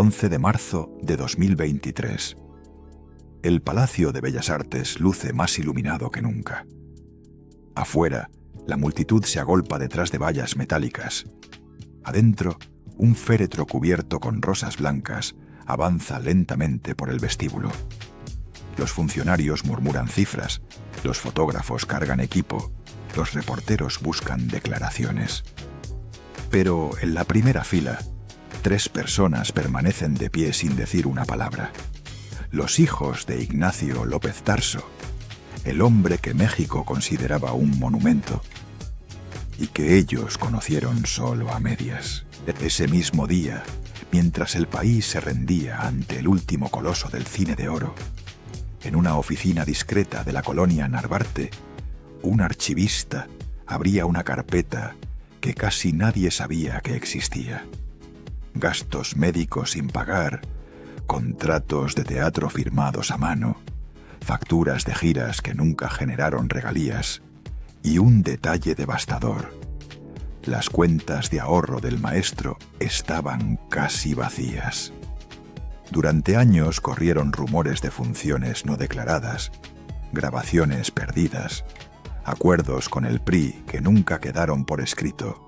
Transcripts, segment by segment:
11 de marzo de 2023. El Palacio de Bellas Artes luce más iluminado que nunca. Afuera, la multitud se agolpa detrás de vallas metálicas. Adentro, un féretro cubierto con rosas blancas avanza lentamente por el vestíbulo. Los funcionarios murmuran cifras, los fotógrafos cargan equipo, los reporteros buscan declaraciones. Pero en la primera fila, 3 personas permanecen de pie sin decir una palabra. Los hijos de Ignacio López Tarso, el hombre que México consideraba un monumento y que ellos conocieron solo a medias. Ese mismo día, mientras el país se rendía ante el último coloso del cine de oro, en una oficina discreta de la colonia Narvarte, un archivista abría una carpeta que casi nadie sabía que existía. Gastos médicos sin pagar, contratos de teatro firmados a mano, facturas de giras que nunca generaron regalías y un detalle devastador: las cuentas de ahorro del maestro estaban casi vacías. Durante años corrieron rumores de funciones no declaradas, grabaciones perdidas, acuerdos con el PRI que nunca quedaron por escrito,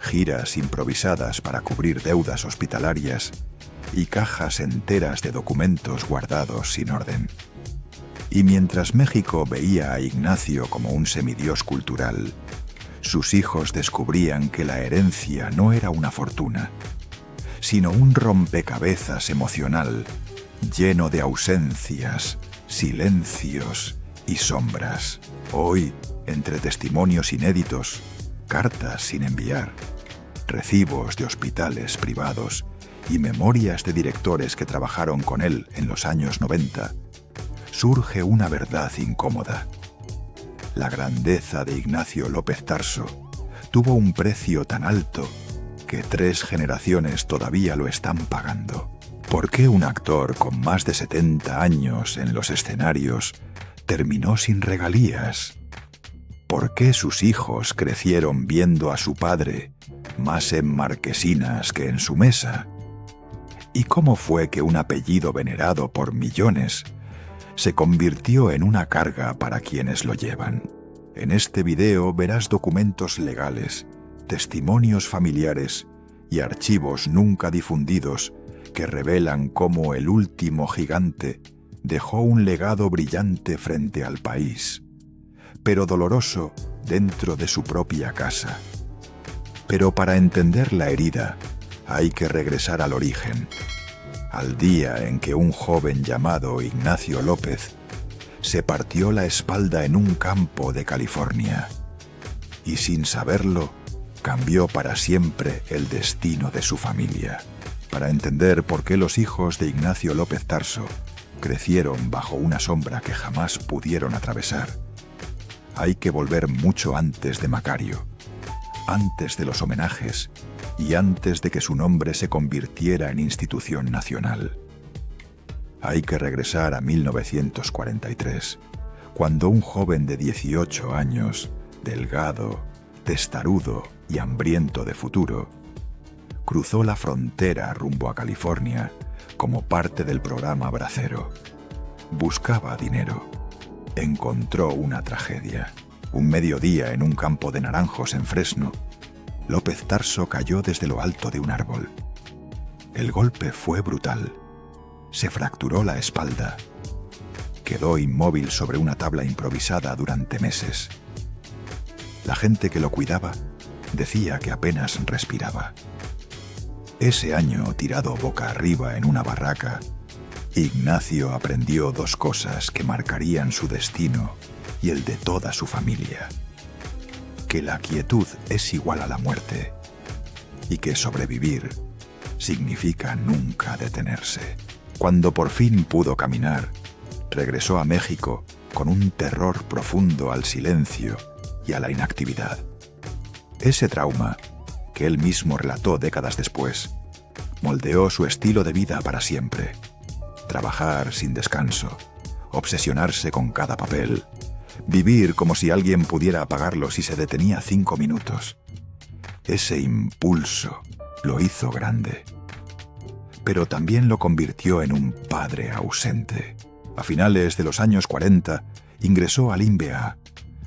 giras improvisadas para cubrir deudas hospitalarias y cajas enteras de documentos guardados sin orden. Y mientras México veía a Ignacio como un semidios cultural, sus hijos descubrían que la herencia no era una fortuna, sino un rompecabezas emocional lleno de ausencias, silencios y sombras. Hoy, entre testimonios inéditos, cartas sin enviar, recibos de hospitales privados y memorias de directores que trabajaron con él en los años 90, surge una verdad incómoda. La grandeza de Ignacio López Tarso tuvo un precio tan alto que 3 generaciones todavía lo están pagando. ¿Por qué un actor con más de 70 años en los escenarios terminó sin regalías? ¿Por qué sus hijos crecieron viendo a su padre más en marquesinas que en su mesa? ¿Y cómo fue que un apellido venerado por millones se convirtió en una carga para quienes lo llevan? En este video verás documentos legales, testimonios familiares y archivos nunca difundidos que revelan cómo el último gigante dejó un legado brillante frente al país, pero doloroso dentro de su propia casa. Pero para entender la herida, hay que regresar al origen, al día en que un joven llamado Ignacio López se partió la espalda en un campo de California y, sin saberlo, cambió para siempre el destino de su familia. Para entender por qué los hijos de Ignacio López Tarso crecieron bajo una sombra que jamás pudieron atravesar, hay que volver mucho antes de Macario, antes de los homenajes y antes de que su nombre se convirtiera en institución nacional. Hay que regresar a 1943, cuando un joven de 18 años, delgado, testarudo y hambriento de futuro, cruzó la frontera rumbo a California como parte del programa Bracero. Buscaba dinero. Encontró una tragedia. Un mediodía en un campo de naranjos en Fresno, López Tarso cayó desde lo alto de un árbol. El golpe fue brutal. Se fracturó la espalda. Quedó inmóvil sobre una tabla improvisada durante meses. La gente que lo cuidaba decía que apenas respiraba. Ese año, tirado boca arriba en una barraca, Ignacio aprendió 2 cosas que marcarían su destino y el de toda su familia: que la quietud es igual a la muerte y que sobrevivir significa nunca detenerse. Cuando por fin pudo caminar, regresó a México con un terror profundo al silencio y a la inactividad. Ese trauma, que él mismo relató décadas después, moldeó su estilo de vida para siempre. Trabajar sin descanso, obsesionarse con cada papel, vivir como si alguien pudiera apagarlo si se detenía 5 minutos. Ese impulso lo hizo grande. pero también lo convirtió en un padre ausente. A finales de los años 40, ingresó al INBEA,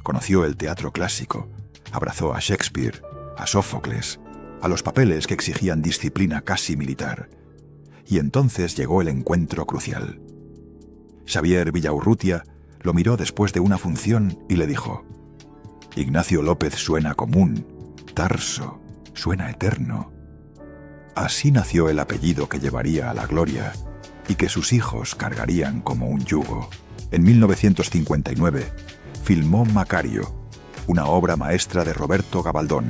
conoció el teatro clásico, abrazó a Shakespeare, a Sófocles, a los papeles que exigían disciplina casi militar. Y entonces llegó el encuentro crucial. Xavier Villaurrutia lo miró después de una función y le dijo: «Ignacio López suena común, Tarso suena eterno». Así nació el apellido que llevaría a la gloria y que sus hijos cargarían como un yugo. En 1959 filmó Macario, una obra maestra de Roberto Gabaldón.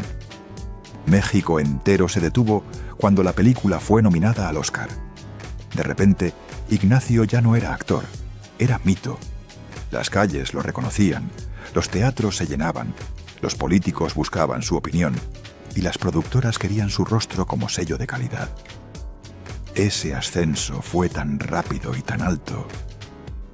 México entero se detuvo cuando la película fue nominada al Oscar. De repente, Ignacio ya no era actor, era mito. Las calles lo reconocían, los teatros se llenaban, los políticos buscaban su opinión y las productoras querían su rostro como sello de calidad. Ese ascenso fue tan rápido y tan alto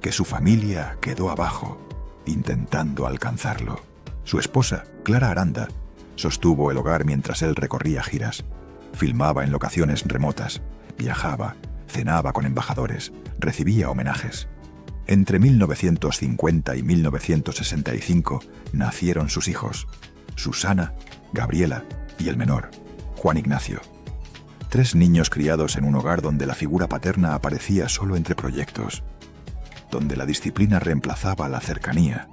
que su familia quedó abajo, intentando alcanzarlo. Su esposa, Clara Aranda, sostuvo el hogar mientras él recorría giras, filmaba en locaciones remotas, viajaba, cenaba con embajadores, recibía homenajes. Entre 1950 y 1965 nacieron sus hijos, Susana, Gabriela y el menor, Juan Ignacio. 3 niños criados en un hogar donde la figura paterna aparecía solo entre proyectos, donde la disciplina reemplazaba la cercanía,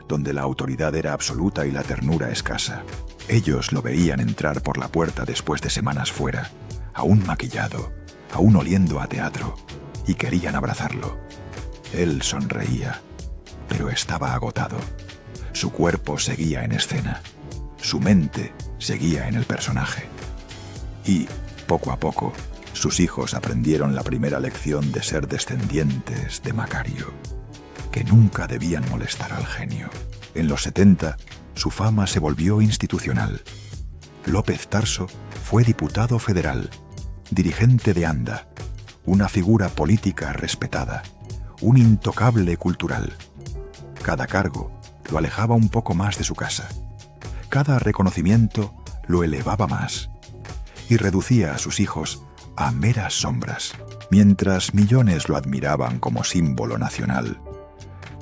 donde la autoridad era absoluta y la ternura escasa. Ellos lo veían entrar por la puerta después de semanas fuera, aún maquillado, aún oliendo a teatro, y querían abrazarlo. Él sonreía, pero estaba agotado. Su cuerpo seguía en escena, su mente seguía en el personaje. Y, poco a poco, sus hijos aprendieron la primera lección de ser descendientes de Macario, que nunca debían molestar al genio. En los 70, su fama se volvió institucional. López Tarso fue diputado federal, dirigente de ANDA, una figura política respetada, un intocable cultural. Cada cargo lo alejaba un poco más de su casa. Cada reconocimiento lo elevaba más y reducía a sus hijos a meras sombras. Mientras millones lo admiraban como símbolo nacional,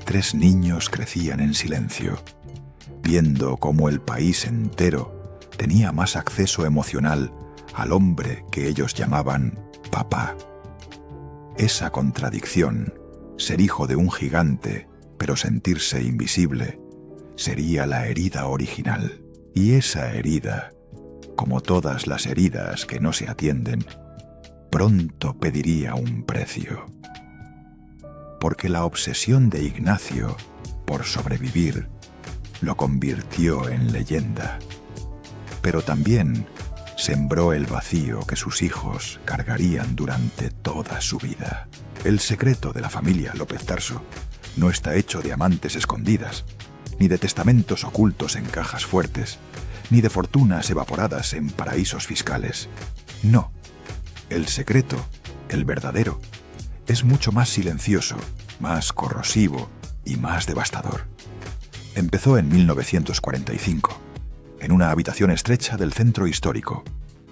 3 niños crecían en silencio, viendo cómo el país entero tenía más acceso emocional al hombre que ellos llamaban papá. Esa contradicción, ser hijo de un gigante, pero sentirse invisible, sería la herida original. Y esa herida, como todas las heridas que no se atienden, pronto pediría un precio. Porque la obsesión de Ignacio por sobrevivir lo convirtió en leyenda. Pero también sembró el vacío que sus hijos cargarían durante toda su vida. El secreto de la familia López Tarso no está hecho de amantes escondidas, ni de testamentos ocultos en cajas fuertes, ni de fortunas evaporadas en paraísos fiscales. No, el secreto, el verdadero, es mucho más silencioso, más corrosivo y más devastador. Empezó en 1945, en una habitación estrecha del centro histórico,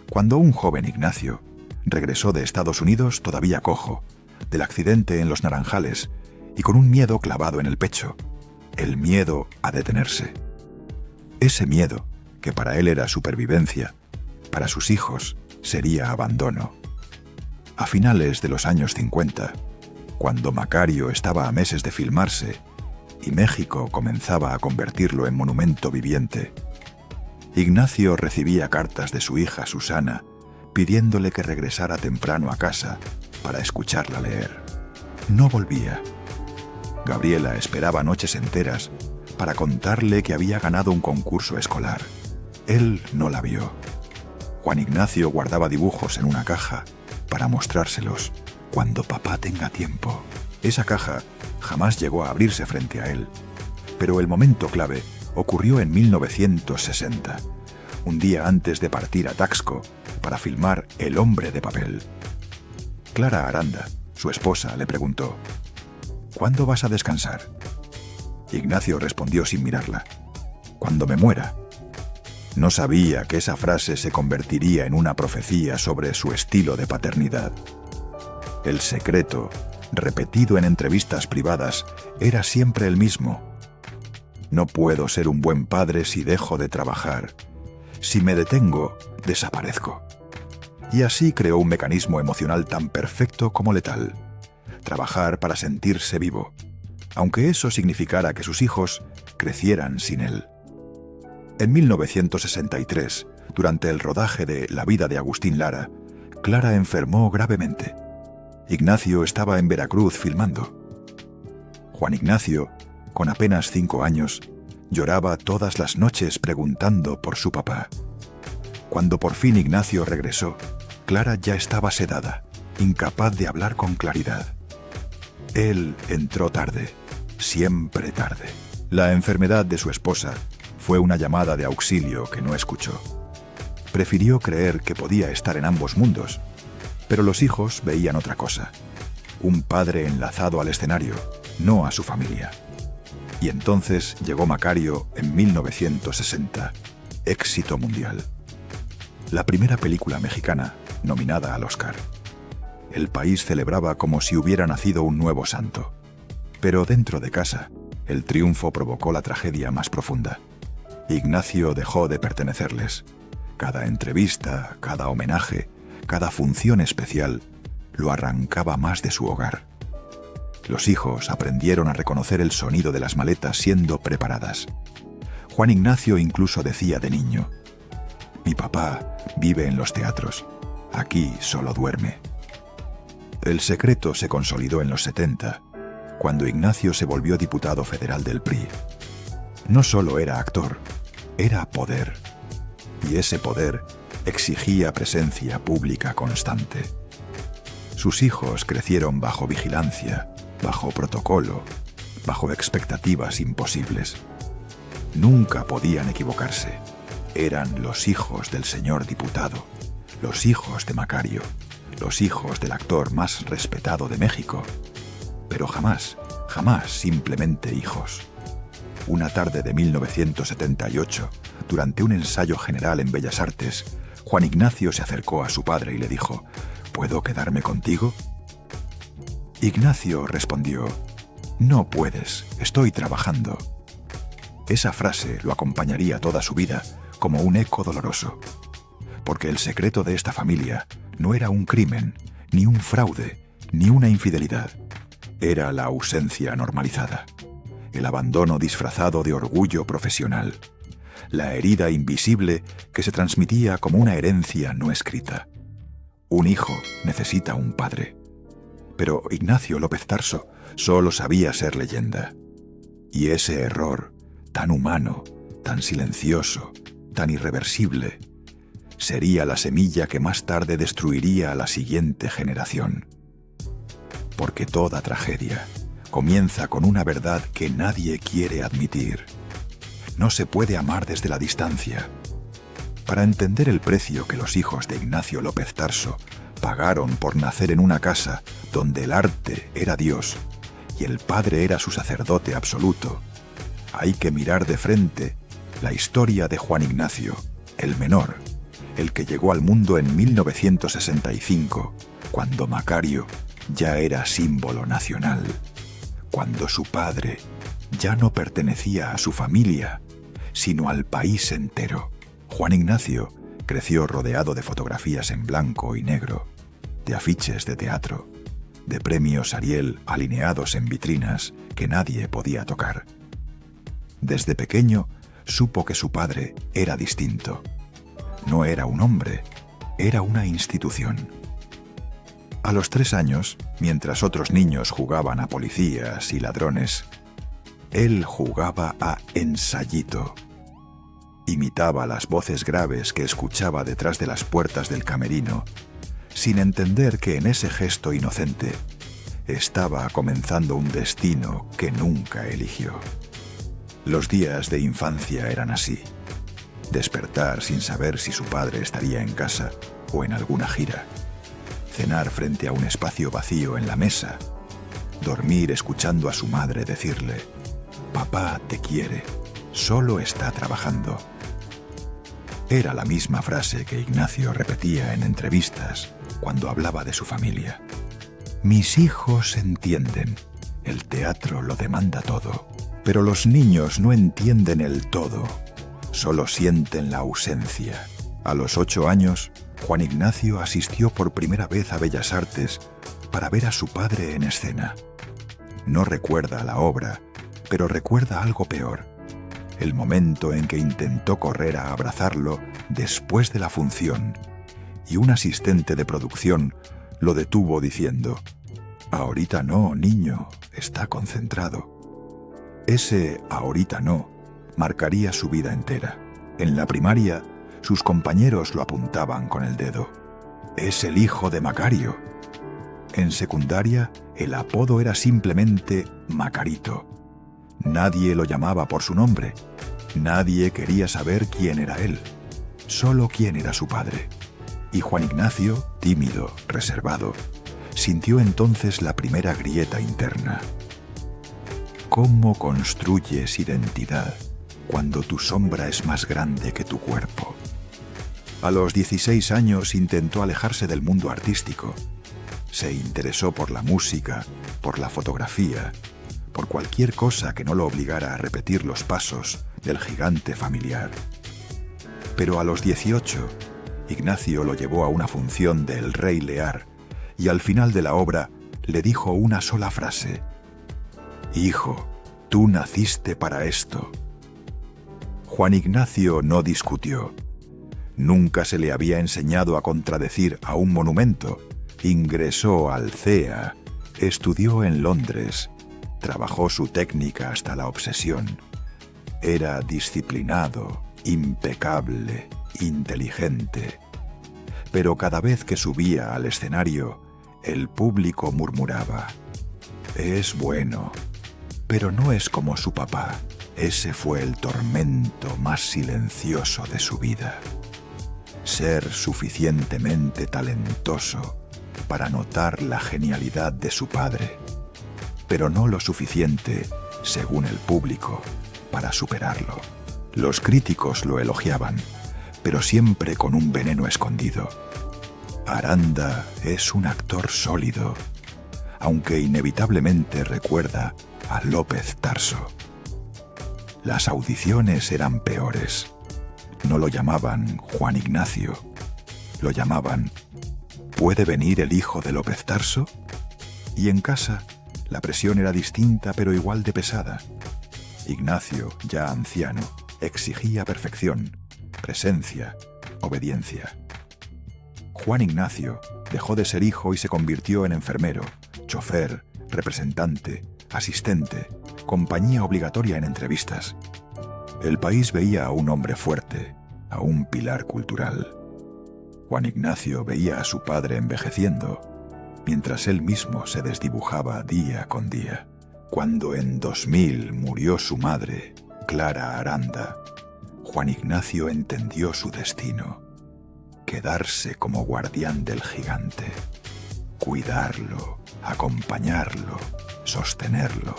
cuando un joven Ignacio regresó de Estados Unidos todavía cojo, del accidente en Los Naranjales y con un miedo clavado en el pecho, el miedo a detenerse. Ese miedo, que para él era supervivencia, para sus hijos sería abandono. A finales de los años 50, cuando Macario estaba a meses de filmarse y México comenzaba a convertirlo en monumento viviente, Ignacio recibía cartas de su hija Susana pidiéndole que regresara temprano a casa para escucharla leer. No volvía. Gabriela esperaba noches enteras para contarle que había ganado un concurso escolar. Él no la vio. Juan Ignacio guardaba dibujos en una caja para mostrárselos cuando papá tenga tiempo. Esa caja jamás llegó a abrirse frente a él, pero el momento clave ocurrió en 1960, un día antes de partir a Taxco para filmar El hombre de papel. Clara Aranda, su esposa, le preguntó: «¿Cuándo vas a descansar?» Ignacio respondió sin mirarla: «Cuando me muera». No sabía que esa frase se convertiría en una profecía sobre su estilo de paternidad. El secreto, repetido en entrevistas privadas, era siempre el mismo. No puedo ser un buen padre si dejo de trabajar. Si me detengo, desaparezco. Y así creó un mecanismo emocional tan perfecto como letal: trabajar para sentirse vivo, aunque eso significara que sus hijos crecieran sin él. En 1963, durante el rodaje de La vida de Agustín Lara, Clara enfermó gravemente. Ignacio estaba en Veracruz filmando. Juan Ignacio, con apenas 5 años, lloraba todas las noches preguntando por su papá. Cuando por fin Ignacio regresó, Clara ya estaba sedada, incapaz de hablar con claridad. Él entró tarde, siempre tarde. La enfermedad de su esposa fue una llamada de auxilio que no escuchó. Prefirió creer que podía estar en ambos mundos, pero los hijos veían otra cosa: un padre enlazado al escenario, no a su familia. Y entonces llegó Macario en 1960, éxito mundial. La primera película mexicana nominada al Oscar. El país celebraba como si hubiera nacido un nuevo santo. Pero dentro de casa, el triunfo provocó la tragedia más profunda. Ignacio dejó de pertenecerles. Cada entrevista, cada homenaje, cada función especial lo arrancaba más de su hogar. Los hijos aprendieron a reconocer el sonido de las maletas siendo preparadas. Juan Ignacio incluso decía de niño: «Mi papá vive en los teatros. Aquí solo duerme». El secreto se consolidó en los 70, cuando Ignacio se volvió diputado federal del PRI. No solo era actor, era poder. Y ese poder exigía presencia pública constante. Sus hijos crecieron bajo vigilancia, bajo protocolo, bajo expectativas imposibles. Nunca podían equivocarse. Eran los hijos del señor diputado, los hijos de Macario, los hijos del actor más respetado de México. Pero jamás, jamás simplemente hijos. Una tarde de 1978, durante un ensayo general en Bellas Artes, Juan Ignacio se acercó a su padre y le dijo: «¿Puedo quedarme contigo?». Ignacio respondió: «No puedes, estoy trabajando». Esa frase lo acompañaría toda su vida como un eco doloroso, porque el secreto de esta familia no era un crimen, ni un fraude, ni una infidelidad. Era la ausencia normalizada, el abandono disfrazado de orgullo profesional, la herida invisible que se transmitía como una herencia no escrita. Un hijo necesita un padre. Pero Ignacio López Tarso solo sabía ser leyenda. Y ese error, tan humano, tan silencioso, tan irreversible, sería la semilla que más tarde destruiría a la siguiente generación. Porque toda tragedia comienza con una verdad que nadie quiere admitir. No se puede amar desde la distancia. Para entender el precio que los hijos de Ignacio López Tarso pagaron por nacer en una casa donde el arte era Dios y el padre era su sacerdote absoluto, hay que mirar de frente la historia de Juan Ignacio, el menor, el que llegó al mundo en 1965, cuando Macario ya era símbolo nacional, cuando su padre ya no pertenecía a su familia, sino al país entero. Juan Ignacio creció rodeado de fotografías en blanco y negro, de afiches de teatro, de premios Ariel alineados en vitrinas que nadie podía tocar. Desde pequeño supo que su padre era distinto. No era un hombre, era una institución. A los 3 años, mientras otros niños jugaban a policías y ladrones, él jugaba a ensayito. Imitaba las voces graves que escuchaba detrás de las puertas del camerino, sin entender que en ese gesto inocente estaba comenzando un destino que nunca eligió. Los días de infancia eran así: despertar sin saber si su padre estaría en casa o en alguna gira, cenar frente a un espacio vacío en la mesa, dormir escuchando a su madre decirle: «Papá te quiere, solo está trabajando». Era la misma frase que Ignacio repetía en entrevistas cuando hablaba de su familia. Mis hijos entienden. El teatro lo demanda todo. Pero los niños no entienden el todo. Solo sienten la ausencia. A los 8 años, Juan Ignacio asistió por primera vez a Bellas Artes para ver a su padre en escena. No recuerda la obra, pero recuerda algo peor. El momento en que intentó correr a abrazarlo después de la función y un asistente de producción lo detuvo diciendo: «Ahorita no, niño, está concentrado». Ese «ahorita no» marcaría su vida entera. En la primaria, sus compañeros lo apuntaban con el dedo. «Es el hijo de Macario». En secundaria, el apodo era simplemente Macarito. Nadie lo llamaba por su nombre. Nadie quería saber quién era él, solo quién era su padre. Y Juan Ignacio, tímido, reservado, sintió entonces la primera grieta interna. ¿Cómo construyes identidad cuando tu sombra es más grande que tu cuerpo? A los 16 años intentó alejarse del mundo artístico. Se interesó por la música, por la fotografía, por cualquier cosa que no lo obligara a repetir los pasos del gigante familiar. Pero a los 18, Ignacio lo llevó a una función de El Rey Lear y al final de la obra le dijo una sola frase: «Hijo, tú naciste para esto». Juan Ignacio no discutió. Nunca se le había enseñado a contradecir a un monumento. Ingresó al CEA, estudió en Londres, trabajó su técnica hasta la obsesión. Era disciplinado, impecable, inteligente. Pero cada vez que subía al escenario, el público murmuraba: «Es bueno, pero no es como su papá». Ese fue el tormento más silencioso de su vida. Ser suficientemente talentoso para notar la genialidad de su padre, pero no lo suficiente, según el público, para superarlo. Los críticos lo elogiaban, pero siempre con un veneno escondido. Aranda es un actor sólido, aunque inevitablemente recuerda a López Tarso. Las audiciones eran peores. No lo llamaban Juan Ignacio, lo llamaban ¿puede venir el hijo de López Tarso? Y en casa, la presión era distinta pero igual de pesada. Ignacio, ya anciano, exigía perfección, presencia, obediencia. Juan Ignacio dejó de ser hijo y se convirtió en enfermero, chofer, representante, asistente, compañía obligatoria en entrevistas. El país veía a un hombre fuerte, a un pilar cultural. Juan Ignacio veía a su padre envejeciendo, mientras él mismo se desdibujaba día con día. Cuando en 2000 murió su madre, Clara Aranda, Juan Ignacio entendió su destino: quedarse como guardián del gigante, cuidarlo, acompañarlo, sostenerlo.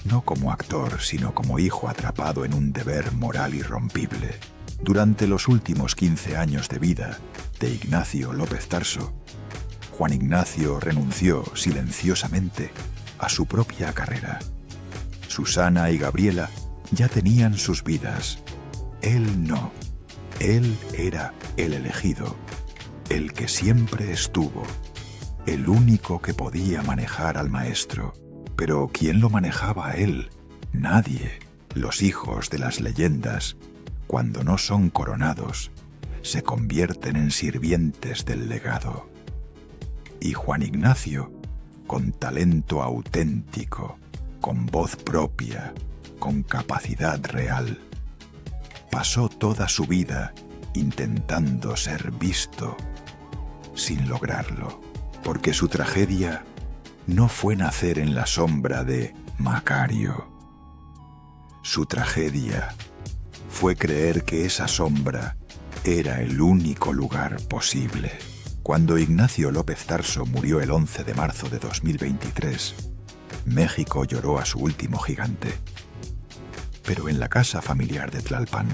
No como actor, sino como hijo atrapado en un deber moral irrompible. Durante los últimos 15 años de vida de Ignacio López Tarso, Juan Ignacio renunció silenciosamente a su propia carrera. Susana y Gabriela ya tenían sus vidas. Él no. Él era el elegido, el que siempre estuvo, el único que podía manejar al maestro. Pero ¿quién lo manejaba a él? Nadie. Los hijos de las leyendas, cuando no son coronados, se convierten en sirvientes del legado. Y Juan Ignacio, con talento auténtico, con voz propia, con capacidad real, pasó toda su vida intentando ser visto, sin lograrlo, porque su tragedia no fue nacer en la sombra de Macario. Su tragedia fue creer que esa sombra era el único lugar posible. Cuando Ignacio López Tarso murió el 11 de marzo de 2023, México lloró a su último gigante. Pero en la casa familiar de Tlalpan,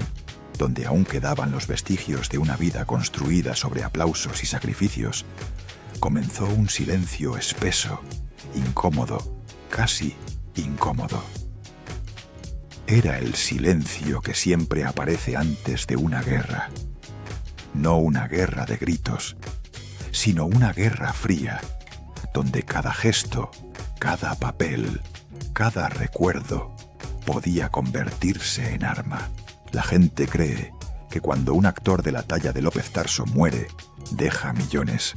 donde aún quedaban los vestigios de una vida construida sobre aplausos y sacrificios, comenzó un silencio espeso, incómodo, casi incómodo. Era el silencio que siempre aparece antes de una guerra. No una guerra de gritos, sino una guerra fría, donde cada gesto, cada papel, cada recuerdo podía convertirse en arma. La gente cree que cuando un actor de la talla de López Tarso muere, deja millones,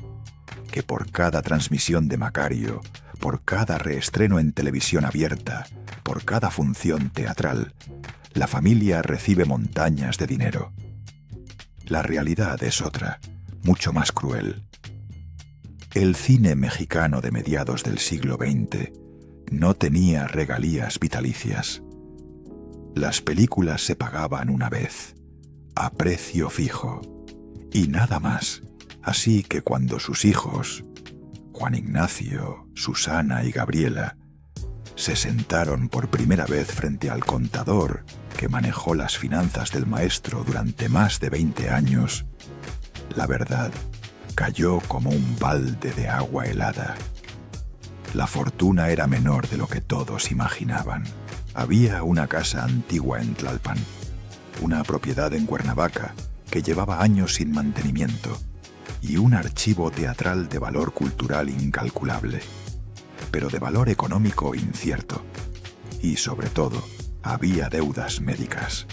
que por cada transmisión de Macario, por cada reestreno en televisión abierta, por cada función teatral, la familia recibe montañas de dinero. La realidad es otra, mucho más cruel. El cine mexicano de mediados del siglo XX no tenía regalías vitalicias. Las películas se pagaban una vez, a precio fijo, y nada más. Así que cuando sus hijos, Juan Ignacio, Susana y Gabriela, se sentaron por primera vez frente al contador que manejó las finanzas del maestro durante más de 20 años, la verdad cayó como un balde de agua helada. La fortuna era menor de lo que todos imaginaban. Había una casa antigua en Tlalpan, una propiedad en Cuernavaca que llevaba años sin mantenimiento, y un archivo teatral de valor cultural incalculable, pero de valor económico incierto. Y sobre todo, había deudas médicas.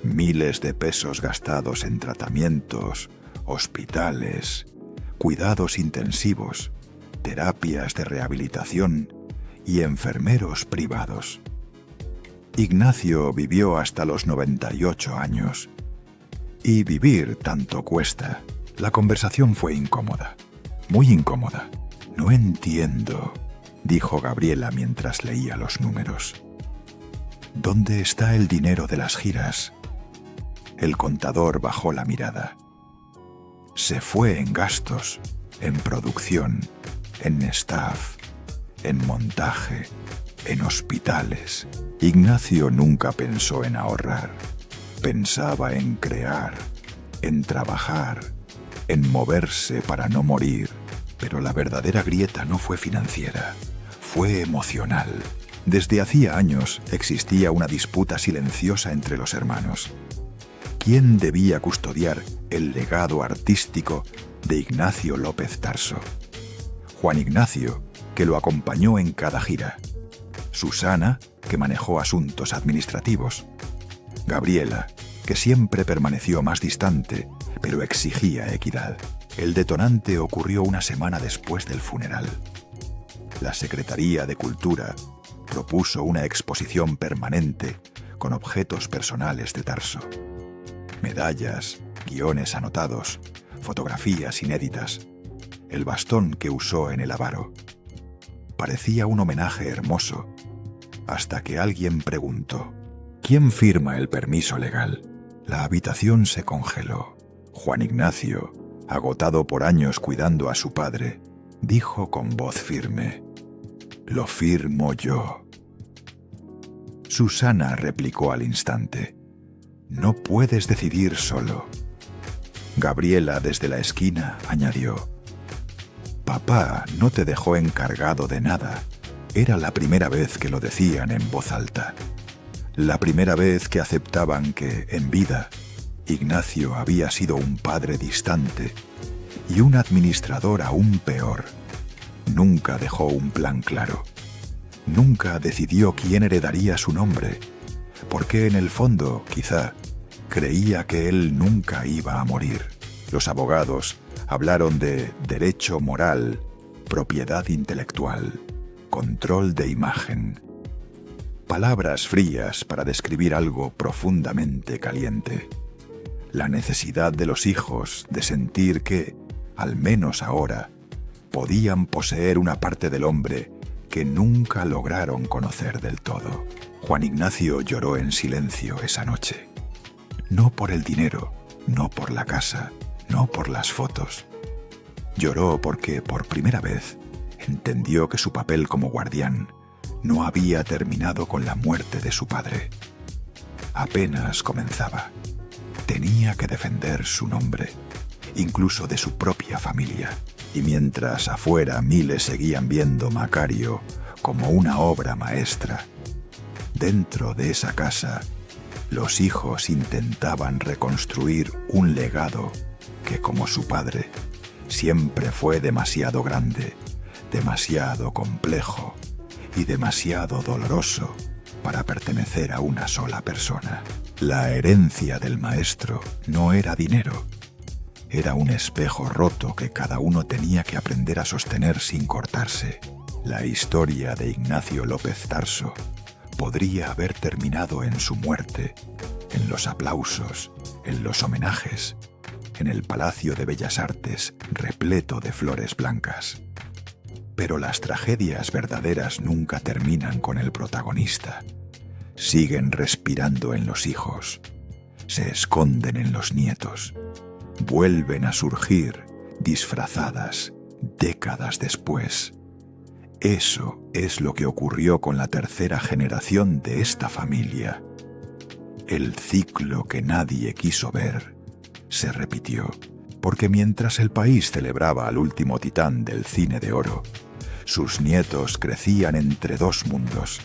Miles de pesos gastados en tratamientos, hospitales, cuidados intensivos, terapias de rehabilitación y enfermeros privados. Ignacio vivió hasta los 98 años. Y vivir tanto cuesta. La conversación fue incómoda, muy incómoda. No entiendo, dijo Gabriela mientras leía los números. ¿Dónde está el dinero de las giras? El contador bajó la mirada. Se fue en gastos, en producción, en staff, en montaje, en hospitales. Ignacio nunca pensó en ahorrar. Pensaba en crear, en trabajar, en moverse para no morir. Pero la verdadera grieta no fue financiera, fue emocional. Desde hacía años existía una disputa silenciosa entre los hermanos. ¿Quién debía custodiar el legado artístico de Ignacio López Tarso? Juan Ignacio, que lo acompañó en cada gira. Susana, que manejó asuntos administrativos. Gabriela, que siempre permaneció más distante, pero exigía equidad. El detonante ocurrió una semana después del funeral. La Secretaría de Cultura propuso una exposición permanente con objetos personales de Tarso. Medallas, guiones anotados, fotografías inéditas, el bastón que usó en el avaro. Parecía un homenaje hermoso, hasta que alguien preguntó: ¿quién firma el permiso legal? La habitación se congeló. Juan Ignacio, agotado por años cuidando a su padre, dijo con voz firme: «Lo firmo yo». Susana replicó al instante: «No puedes decidir solo». Gabriela, desde la esquina, añadió: «Papá no te dejó encargado de nada». Era la primera vez que lo decían en voz alta. La primera vez que aceptaban que, en vida, Ignacio había sido un padre distante y un administrador aún peor. Nunca dejó un plan claro. Nunca decidió quién heredaría su nombre, porque en el fondo, quizá, creía que él nunca iba a morir. Los abogados hablaron de derecho moral, propiedad intelectual, control de imagen. Palabras frías para describir algo profundamente caliente. La necesidad de los hijos de sentir que, al menos ahora, podían poseer una parte del hombre que nunca lograron conocer del todo. Juan Ignacio lloró en silencio esa noche. No por el dinero, no por la casa, no por las fotos. Lloró porque, por primera vez, entendió que su papel como guardián no había terminado con la muerte de su padre. Apenas comenzaba. tenía que defender su nombre, incluso de su propia familia. Y mientras afuera miles seguían viendo Macario como una obra maestra, dentro de esa casa, los hijos intentaban reconstruir un legado que, como su padre, siempre fue demasiado grande, demasiado complejo y demasiado doloroso para pertenecer a una sola persona. La herencia del maestro no era dinero, era un espejo roto que cada uno tenía que aprender a sostener sin cortarse. La historia de Ignacio López Tarso podría haber terminado en su muerte, en los aplausos, en los homenajes, en el Palacio de Bellas Artes repleto de flores blancas. Pero las tragedias verdaderas nunca terminan con el protagonista. Siguen respirando en los hijos, se esconden en los nietos, vuelven a surgir disfrazadas décadas después. Eso es lo que ocurrió con la tercera generación de esta familia. El ciclo que nadie quiso ver se repitió, porque mientras el país celebraba al último titán del cine de oro, sus nietos crecían entre dos mundos: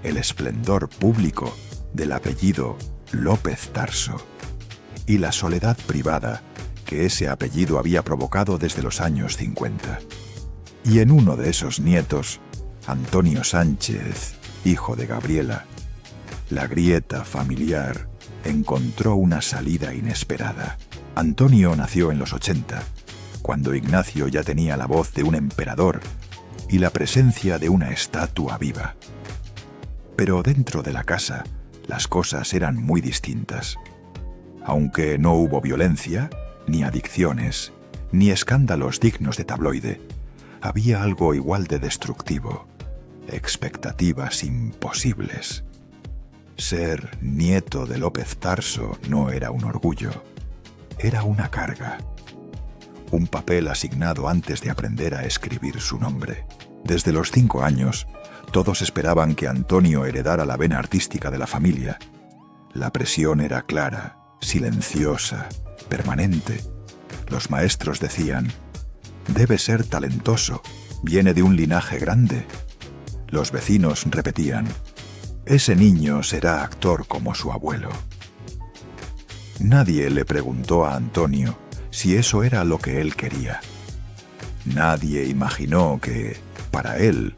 el esplendor público del apellido López Tarso y la soledad privada que ese apellido había provocado desde los años 50. Y en uno de esos nietos, Antonio Sánchez, hijo de Gabriela, la grieta familiar encontró una salida inesperada. Antonio nació en los 80, cuando Ignacio ya tenía la voz de un emperador y la presencia de una estatua viva. Pero dentro de la casa, las cosas eran muy distintas. Aunque no hubo violencia, ni adicciones, ni escándalos dignos de tabloide, había algo igual de destructivo: expectativas imposibles. Ser nieto de López Tarso no era un orgullo, era una carga. Un papel asignado antes de aprender a escribir su nombre. Desde los 5 años, todos esperaban que Antonio heredara la vena artística de la familia. La presión era clara, silenciosa, permanente. Los maestros decían: debe ser talentoso, viene de un linaje grande. Los vecinos repetían: ese niño será actor como su abuelo. Nadie le preguntó a Antonio si eso era lo que él quería. Nadie imaginó que, para él,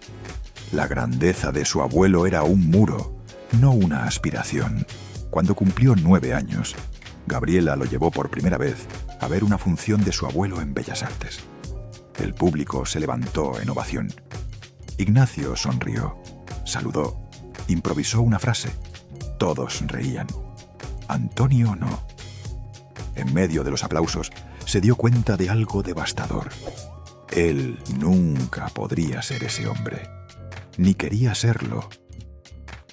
la grandeza de su abuelo era un muro, no una aspiración. Cuando cumplió 9 años, Gabriela lo llevó por primera vez a ver una función de su abuelo en Bellas Artes. El público se levantó en ovación. Ignacio sonrió, saludó, improvisó una frase. Todos reían. Antonio no. En medio de los aplausos, se dio cuenta de algo devastador. Él nunca podría ser ese hombre, ni quería serlo.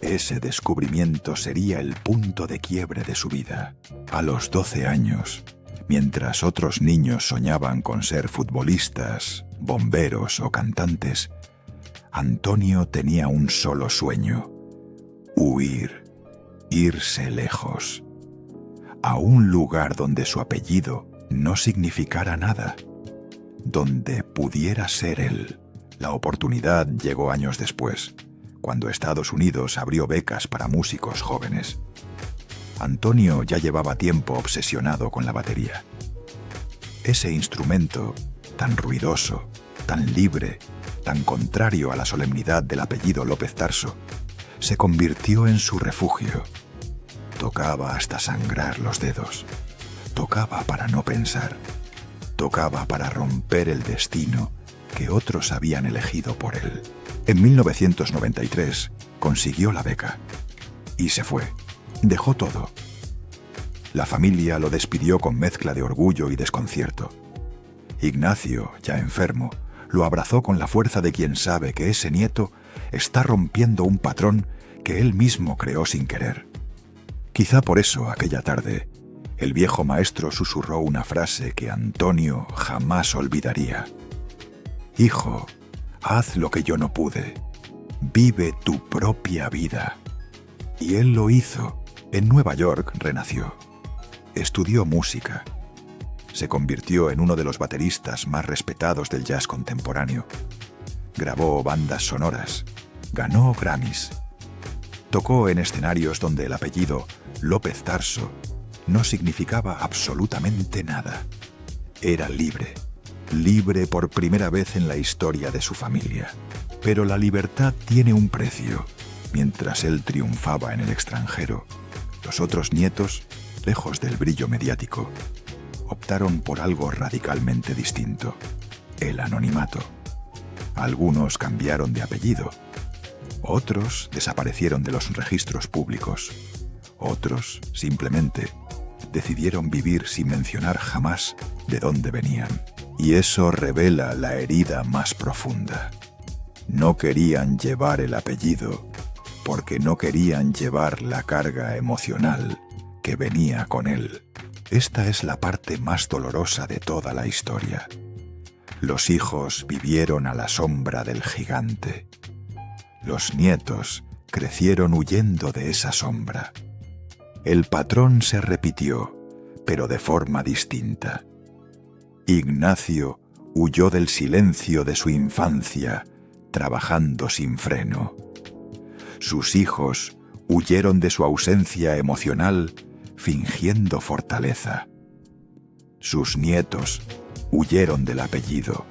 Ese descubrimiento sería el punto de quiebre de su vida. A los 12 años, mientras otros niños soñaban con ser futbolistas, bomberos o cantantes, Antonio tenía un solo sueño: huir, irse lejos, a un lugar donde su apellido no significara nada, donde pudiera ser él. La oportunidad llegó años después, cuando Estados Unidos abrió becas para músicos jóvenes. Antonio ya llevaba tiempo obsesionado con la batería. Ese instrumento, tan ruidoso, tan libre, tan contrario a la solemnidad del apellido López Tarso, se convirtió en su refugio. Tocaba hasta sangrar los dedos. Tocaba para no pensar. Tocaba para romper el destino que otros habían elegido por él. En 1993 consiguió la beca y se fue. Dejó todo. La familia lo despidió con mezcla de orgullo y desconcierto. Ignacio, ya enfermo, lo abrazó con la fuerza de quien sabe que ese nieto está rompiendo un patrón que él mismo creó sin querer. Quizá por eso, aquella tarde, el viejo maestro susurró una frase que Antonio jamás olvidaría: hijo, haz lo que yo no pude. Vive tu propia vida. Y él lo hizo. En Nueva York renació. Estudió música. Se convirtió en uno de los bateristas más respetados del jazz contemporáneo. Grabó bandas sonoras. Ganó Grammys. Tocó en escenarios donde el apellido López Tarso no significaba absolutamente nada. Era libre. Libre por primera vez en la historia de su familia. Pero la libertad tiene un precio. Mientras él triunfaba en el extranjero, los otros nietos, lejos del brillo mediático, optaron por algo radicalmente distinto: el anonimato. Algunos cambiaron de apellido. Otros desaparecieron de los registros públicos. Otros, simplemente, decidieron vivir sin mencionar jamás de dónde venían. Y eso revela la herida más profunda. No querían llevar el apellido porque no querían llevar la carga emocional que venía con él. Esta es la parte más dolorosa de toda la historia. Los hijos vivieron a la sombra del gigante. Los nietos crecieron huyendo de esa sombra. El patrón se repitió, pero de forma distinta. Ignacio huyó del silencio de su infancia, trabajando sin freno. Sus hijos huyeron de su ausencia emocional, fingiendo fortaleza. Sus nietos huyeron del apellido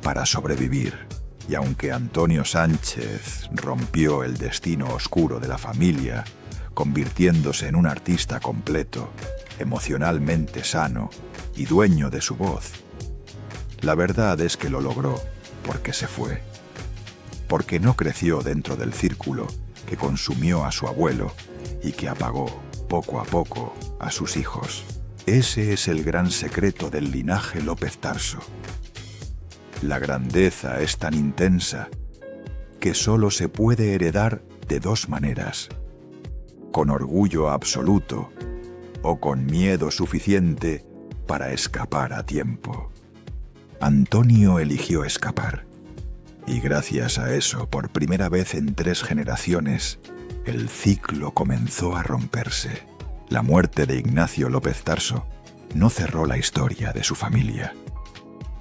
para sobrevivir. Y aunque Antonio Sánchez rompió el destino oscuro de la familia, convirtiéndose en un artista completo, emocionalmente sano y dueño de su voz, la verdad es que lo logró porque se fue. Porque no creció dentro del círculo que consumió a su abuelo y que apagó poco a poco a sus hijos. Ese es el gran secreto del linaje López Tarso. La grandeza es tan intensa que solo se puede heredar de dos maneras: con orgullo absoluto o con miedo suficiente para escapar a tiempo. Antonio eligió escapar. Y gracias a eso, por primera vez en 3 generaciones, el ciclo comenzó a romperse. La muerte de Ignacio López Tarso no cerró la historia de su familia.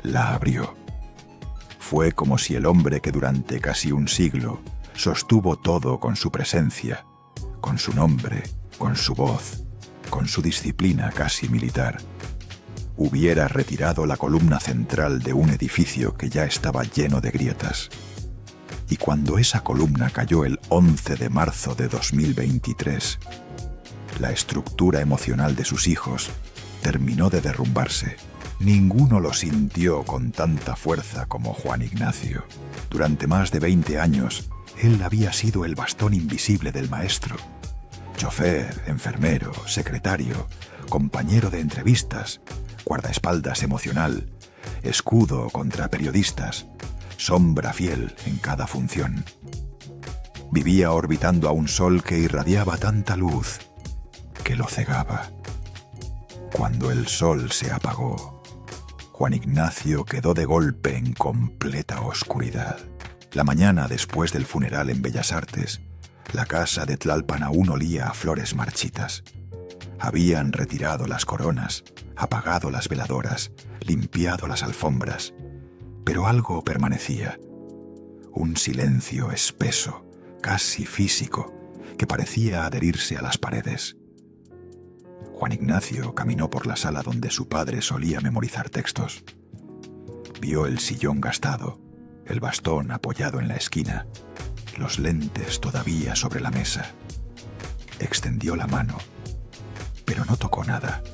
La abrió. Fue como si el hombre que durante casi un siglo sostuvo todo con su presencia, con su nombre, con su voz, con su disciplina casi militar, hubiera retirado la columna central de un edificio que ya estaba lleno de grietas. Y cuando esa columna cayó el 11 de marzo de 2023, la estructura emocional de sus hijos terminó de derrumbarse. Ninguno lo sintió con tanta fuerza como Juan Ignacio. Durante más de 20 años, él había sido el bastón invisible del maestro. Chofer, enfermero, secretario, compañero de entrevistas, guardaespaldas emocional, escudo contra periodistas, sombra fiel en cada función. Vivía orbitando a un sol que irradiaba tanta luz que lo cegaba. Cuando el sol se apagó, Juan Ignacio quedó de golpe en completa oscuridad. La mañana después del funeral en Bellas Artes, la casa de Tlalpan aún olía a flores marchitas. Habían retirado las coronas, apagado las veladoras, limpiado las alfombras, pero algo permanecía. Un silencio espeso, casi físico, que parecía adherirse a las paredes. Juan Ignacio caminó por la sala donde su padre solía memorizar textos. Vio el sillón gastado, el bastón apoyado en la esquina, los lentes todavía sobre la mesa. Extendió la mano, pero no tocó nada.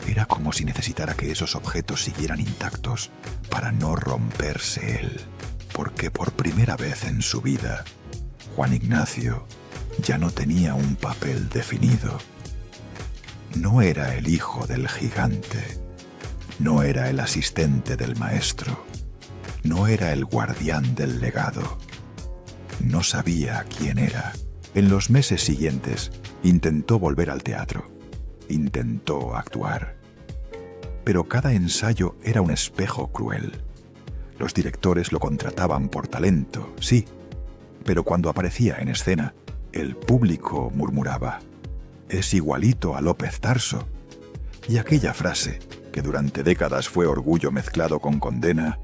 Era como si necesitara que esos objetos siguieran intactos para no romperse él, porque por primera vez en su vida, Juan Ignacio ya no tenía un papel definido. No era el hijo del gigante, no era el asistente del maestro, no era el guardián del legado. No sabía quién era. En los meses siguientes, intentó volver al teatro. Intentó actuar. Pero cada ensayo era un espejo cruel. Los directores lo contrataban por talento, sí, pero cuando aparecía en escena, el público murmuraba: «Es igualito a López Tarso». Y aquella frase, que durante décadas fue orgullo mezclado con condena,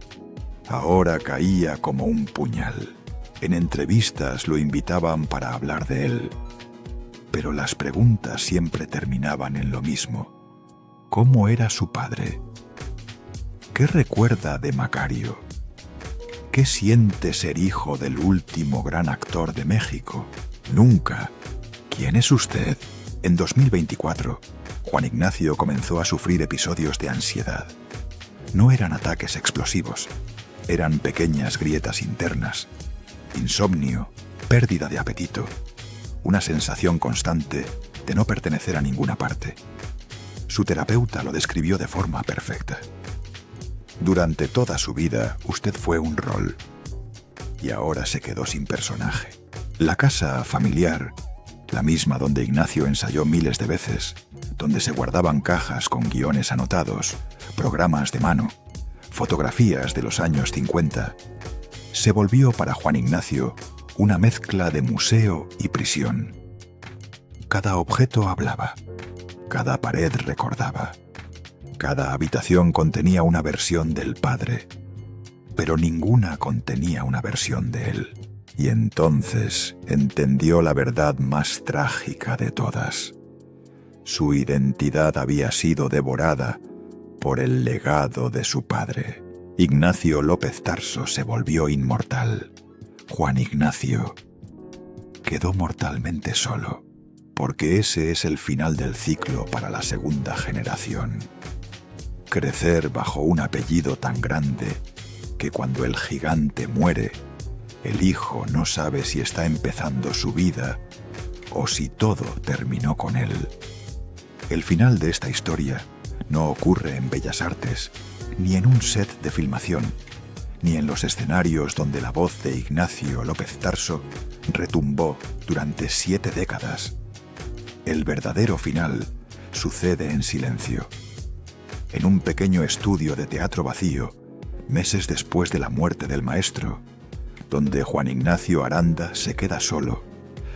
ahora caía como un puñal. En entrevistas lo invitaban para hablar de él, pero las preguntas siempre terminaban en lo mismo. ¿Cómo era su padre? ¿Qué recuerda de Macario? ¿Qué siente ser hijo del último gran actor de México? Nunca. ¿Quién es usted? En 2024, Juan Ignacio comenzó a sufrir episodios de ansiedad. No eran ataques explosivos, eran pequeñas grietas internas, insomnio, pérdida de apetito, una sensación constante de no pertenecer a ninguna parte. Su terapeuta lo describió de forma perfecta. Durante toda su vida, usted fue un rol, y ahora se quedó sin personaje. La casa familiar, la misma donde Ignacio ensayó miles de veces, donde se guardaban cajas con guiones anotados, programas de mano, fotografías de los años 50, se volvió para Juan Ignacio una mezcla de museo y prisión. Cada objeto hablaba, cada pared recordaba, cada habitación contenía una versión del padre, pero ninguna contenía una versión de él. Y entonces entendió la verdad más trágica de todas. Su identidad había sido devorada por el legado de su padre. Ignacio López Tarso se volvió inmortal. Juan Ignacio quedó mortalmente solo, porque ese es el final del ciclo para la segunda generación. Crecer bajo un apellido tan grande que cuando el gigante muere, el hijo no sabe si está empezando su vida o si todo terminó con él. El final de esta historia no ocurre en Bellas Artes, ni en un set de filmación, ni en los escenarios donde la voz de Ignacio López Tarso retumbó durante 7 décadas. El verdadero final sucede en silencio, en un pequeño estudio de teatro vacío, meses después de la muerte del maestro, donde Juan Ignacio Aranda se queda solo,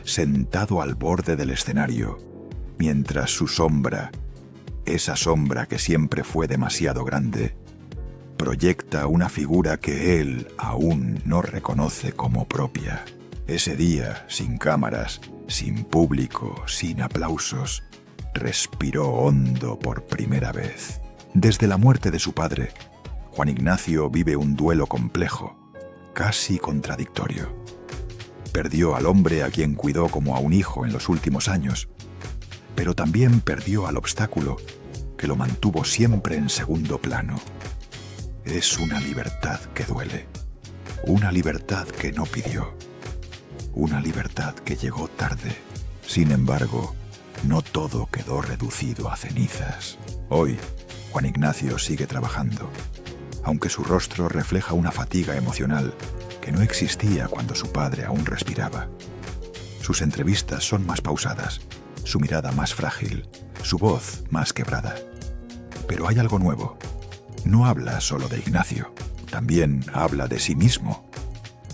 sentado al borde del escenario, mientras su sombra, esa sombra que siempre fue demasiado grande, proyecta una figura que él aún no reconoce como propia. Ese día, sin cámaras, sin público, sin aplausos, respiró hondo por primera vez. Desde la muerte de su padre, Juan Ignacio vive un duelo complejo, casi contradictorio. Perdió al hombre a quien cuidó como a un hijo en los últimos años, pero también perdió al obstáculo que lo mantuvo siempre en segundo plano. Es una libertad que duele, una libertad que no pidió, una libertad que llegó tarde. Sin embargo, no todo quedó reducido a cenizas. Hoy, Juan Ignacio sigue trabajando, aunque su rostro refleja una fatiga emocional que no existía cuando su padre aún respiraba. Sus entrevistas son más pausadas, su mirada más frágil, su voz más quebrada. Pero hay algo nuevo. No habla solo de Ignacio, también habla de sí mismo.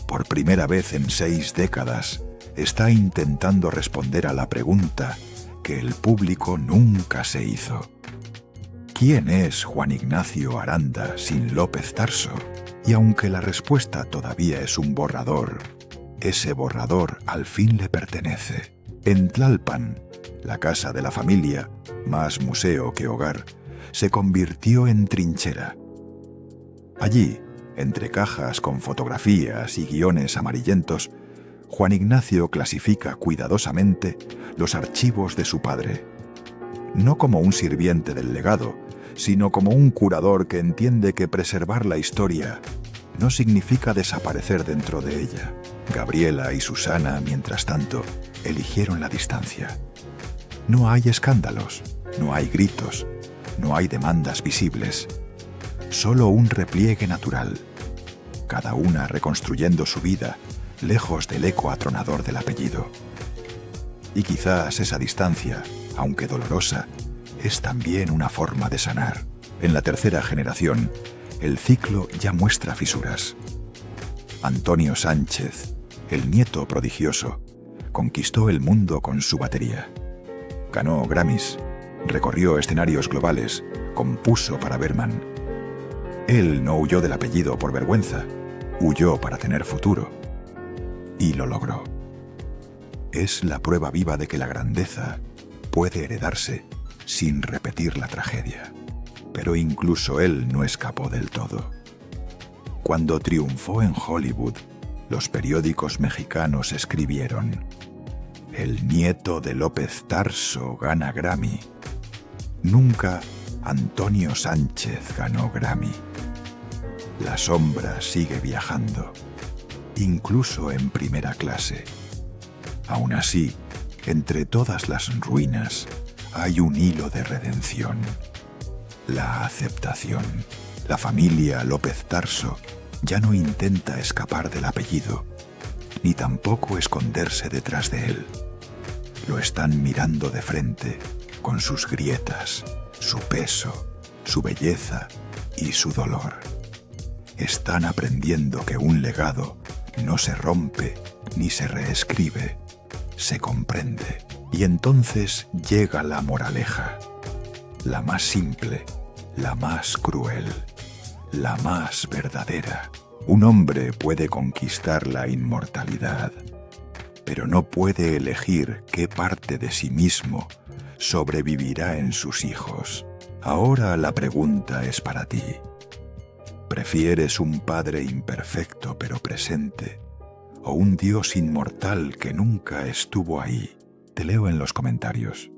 Por primera vez en 6 décadas, está intentando responder a la pregunta que el público nunca se hizo. ¿Quién es Juan Ignacio Aranda sin López Tarso? Y aunque la respuesta todavía es un borrador, ese borrador al fin le pertenece. En Tlalpan, la casa de la familia, más museo que hogar, se convirtió en trinchera. Allí, entre cajas con fotografías y guiones amarillentos, Juan Ignacio clasifica cuidadosamente los archivos de su padre. No como un sirviente del legado, sino como un curador que entiende que preservar la historia no significa desaparecer dentro de ella. Gabriela y Susana, mientras tanto, eligieron la distancia. No hay escándalos, no hay gritos, no hay demandas visibles. Solo un repliegue natural, cada una reconstruyendo su vida lejos del eco atronador del apellido. Y quizás esa distancia, aunque dolorosa, es también una forma de sanar. En la tercera generación, el ciclo ya muestra fisuras. Antonio Sánchez, el nieto prodigioso, conquistó el mundo con su batería. Ganó Grammys, Recorrió escenarios globales, compuso para Bergman. Él no huyó del apellido por vergüenza, huyó para tener futuro. Y lo logró. Es la prueba viva de que la grandeza puede heredarse sin repetir la tragedia. Pero incluso él no escapó del todo. Cuando triunfó en Hollywood, los periódicos mexicanos escribieron: el nieto de López Tarso gana Grammy. Nunca Antonio Sánchez ganó Grammy. La sombra sigue viajando, incluso en primera clase. Aún así, entre todas las ruinas hay un hilo de redención. La aceptación. La familia López Tarso ya no intenta escapar del apellido, ni tampoco esconderse detrás de él. Lo están mirando de frente, con sus grietas, su peso, su belleza y su dolor. Están aprendiendo que un legado no se rompe ni se reescribe, se comprende. Y entonces llega la moraleja, la más simple, la más cruel, la más verdadera. Un hombre puede conquistar la inmortalidad, pero no puede elegir qué parte de sí mismo sobrevivirá en sus hijos. Ahora la pregunta es para ti. ¿Prefieres un padre imperfecto pero presente, o un Dios inmortal que nunca estuvo ahí? Te leo en los comentarios.